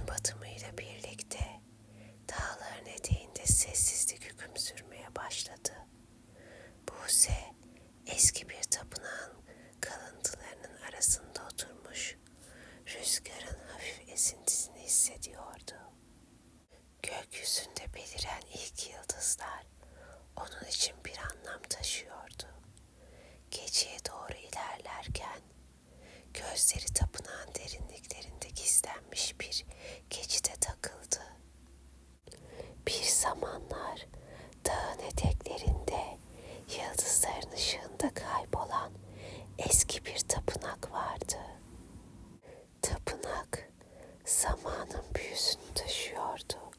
batımıyla birlikte dağların eteğinde sessizlik hüküm sürmeye başladı. Buse eski bir tapınağın kalıntılarının arasında oturmuş, rüzgarın hafif esintisini hissediyordu. Gökyüzünde beliren ilk yıldızlar onun için bir anlam taşıyordu. Geceye doğru ilerlerken gözleri tapınağın derinliklerinde gizlenmiş bir geçide takıldı. Bir zamanlar dağın eteklerinde yıldızların ışığında kaybolan eski bir tapınak vardı. Tapınak zamanın büyüsünü taşıyordu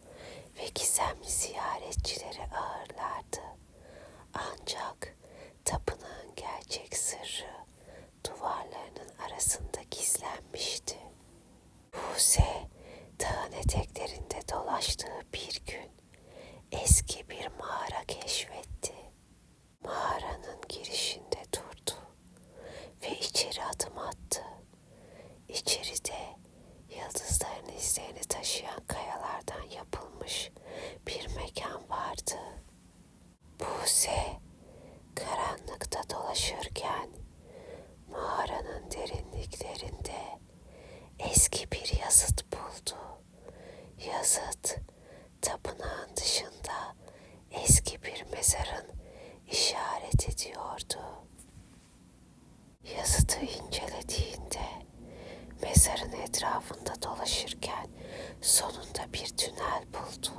ve gizemli ziyaretçileri ağırlardı. Ancak tapınağın gerçek sırrı duvarlarının arasında gizlenmişti. Buse dağın eteklerinde dolaştığı bir gün eski bir mağara keşfetti. Mağaranın girişinde durdu ve içeri adım attı. İçeride yıldızların izlerini taşıyan kayalardan yapılmış bir mekan vardı. Buse karanlıkta dolaşırken mağaranın derinliklerinde eski bir yazıt buldu. Yazıt tapınağın dışında eski bir mezarın işaret ediyordu. Yazıtı incelediğinde mezarın etrafında dolaşırken sonunda bir tünel buldu.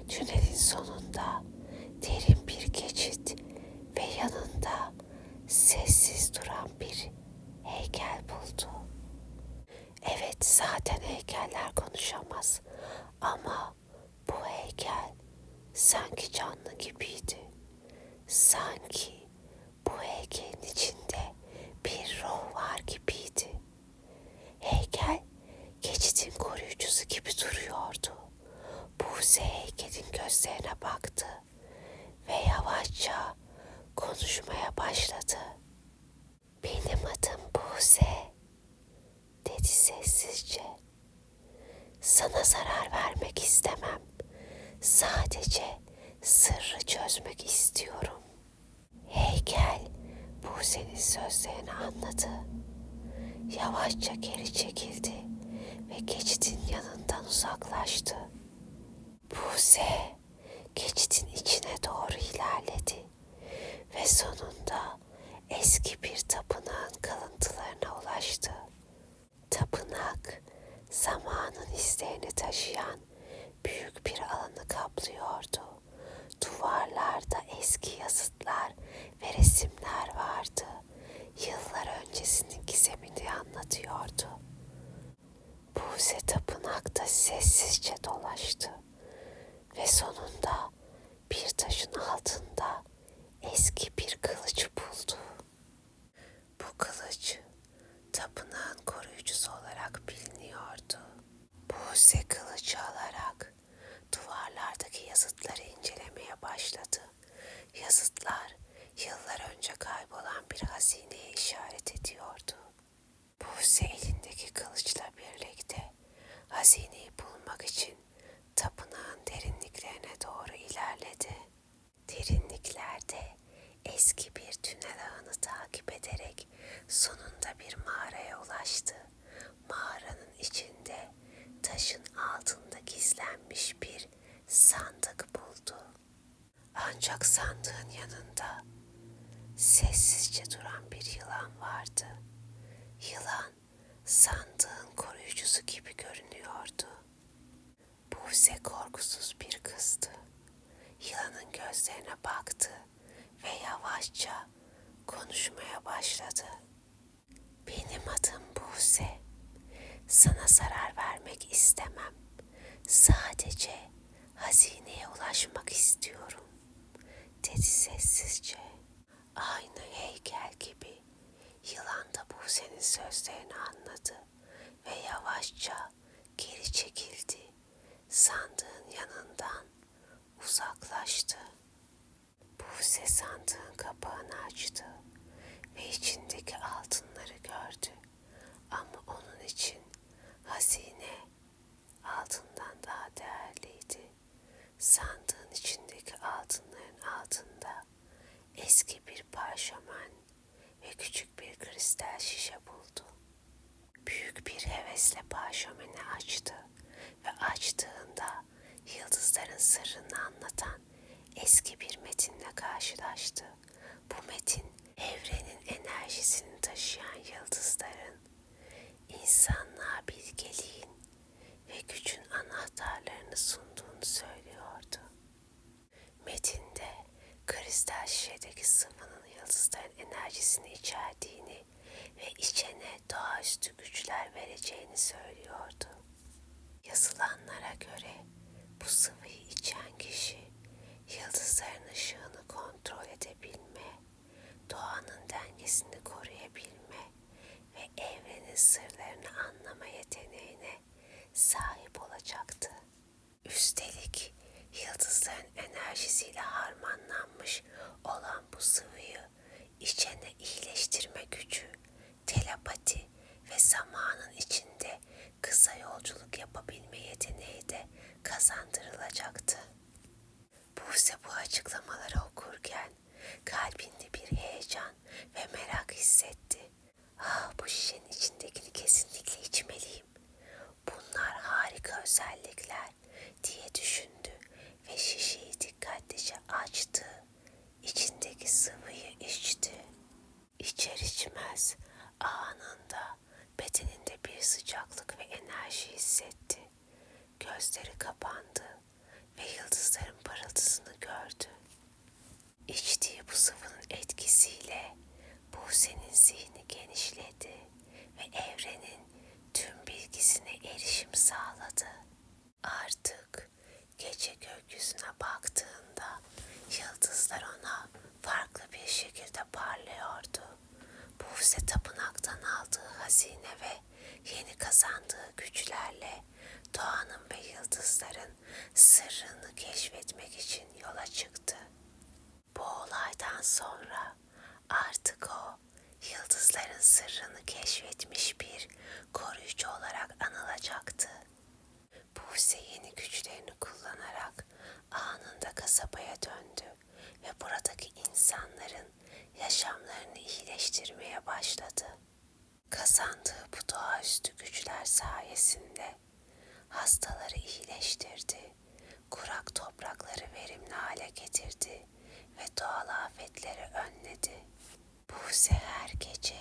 Tünelin sonunda derin bir geçit ve yanında sessiz duran bir heykel buldu. Evet, zaten heykeller konuşamaz ama bu heykel sanki canlı gibiydi. Sanki bu heykelin içinde bir ruh var gibiydi. Heykel geçidin koruyucusu gibi duruyordu. Buse heykelin gözlerine baktı ve yavaşça konuşmaya başladı. "Benim adım Buse," dedi sessizce. "Sana zarar vermek istemem. Sadece sırrı çözmek istiyorum." Heykel Buse'nin sözlerini anladı. Yavaşça geri çekildi ve geçidin yanından uzaklaştı. Buse geçidin içine doğru ilerledi ve sonunda eski bir tapınağın kalıntılarına ulaştı. Tapınak zamanın izlerini taşıyan büyük bir alanı kaplıyordu. Duvarlarda eski yazıtlar ve resimler vardı. Yıllar öncesinin gizemini anlatıyordu. Buse tapınakta sessizce dolaştı ve sonunda bir taşın altında eski bir kılıç buldu. Bu kılıç tapınağın koruyucusu olarak biliniyordu. Buse kılıcı alarak duvarlardaki yazıtları incelemeye başladı. Yazıtlar yıllar önce kaybolan bir hazineye işaret ediyordu. Buse elindeki kılıçla birlikte hazineyi bulmak için tapınağın derinliklerine doğru ilerledi. Derinliklerde eski bir tünel ağını takip ederek sonunda bir mağaraya ulaştı. Mağaranın içinde taşın altında gizlenmiş bir sandık buldu. Ancak sandığın yanında sessizce duran bir yılan vardı. Yılan sandığın koruyucusu gibi görünüyordu. Buse korkusuz bir kızdı. Yılanın gözlerine baktı ve yavaşça konuşmaya başladı. "Benim adım Buse. Sana zarar vermek istemem. Sadece hazineye ulaşmak istiyorum," dedi sessizce. Aynı heykel gibi yılan da Buse'nin sözlerini anladı ve yavaşça geri çekildi. Sandığın yanından uzaklaştı. Buse sandığın kapağını açtı ve içindeki altınları gördü. Ama onun için hazine şömine açtı ve açtığında yıldızların sırrını anlatan eski bir metinle karşılaştı. Bu metin evrenin enerjisini taşıyan yıldızların insanlığa bilgeliğin ve gücün anahtarlarını sunduğunu söylüyordu. Metinde kristal şişedeki sıvının yıldızların enerjisini içerdiğini ve içene doğaüstü güçler vereceğini söylüyordu. Yazılanlara göre bu sıvıyı içen kişi yıldızların ışığını kontrol edebilme, doğanın dengesini koruyabilme ve evrenin sırlarını anlama yeteneğine sahip olacaktı. Üstelik yıldızların enerjisiyle harmanlanmış olan bu sıvıyı içene iyileştirme gücü, telepati ve zamanın içinde kısa yolculuk yapabilme yeteneği de kazandırılacaktı. Buse bu açıklamaları okurken kalbinde bir heyecan ve merak hissetti. Ah, bu şişenin içindekini kesinlikle içmeliyim. Bunlar harika özellikler diye düşündü ve şişeyi dikkatlice açtı. İçindeki sıvıyı içti. İçer içmez anında bedeninde bir sıcaklık ve enerji hissetti. Gözleri kapandı ve yıldızların parıltısını gördü. İçtiği bu sıvının etkisiyle Buse'nin zihni genişledi ve evrenin tüm bilgisine erişim sağladı. Artık gece gökyüzüne baktığında yıldızlar ona farklı bir şekilde parlıyordu. Buse tapınaktan aldığı hazine ve yeni kazandığı güçlerle doğanın ve yıldızların sırrını keşfetmek için yola çıktı. Bu olaydan sonra artık o yıldızların sırrını keşfetmiş bir koruyucu olarak anılacaktı. Buse yeni güçlerini kullanarak anında kasabaya döndü ve buradaki insanların yaşamlarını iyileştirmeye başladı. Kazandığı bu doğaüstü güçler sayesinde hastaları iyileştirdi, kurak toprakları verimli hale getirdi ve doğal afetleri önledi. Buse her gece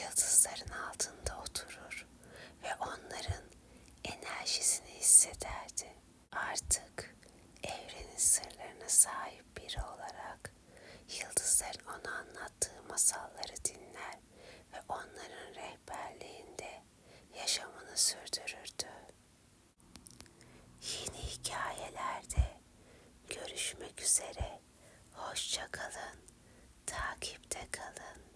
yıldızların altında oturur ve onların enerjisini hissederdi. Artık evrenin sırlarına sahip biri olarak yıldızların ona anlattığı masalları dinler ve onların rehberliğinde yaşamını sürdürürdü. Yeni hikayelerde görüşmek üzere. Hoşça kalın. Takipte kalın.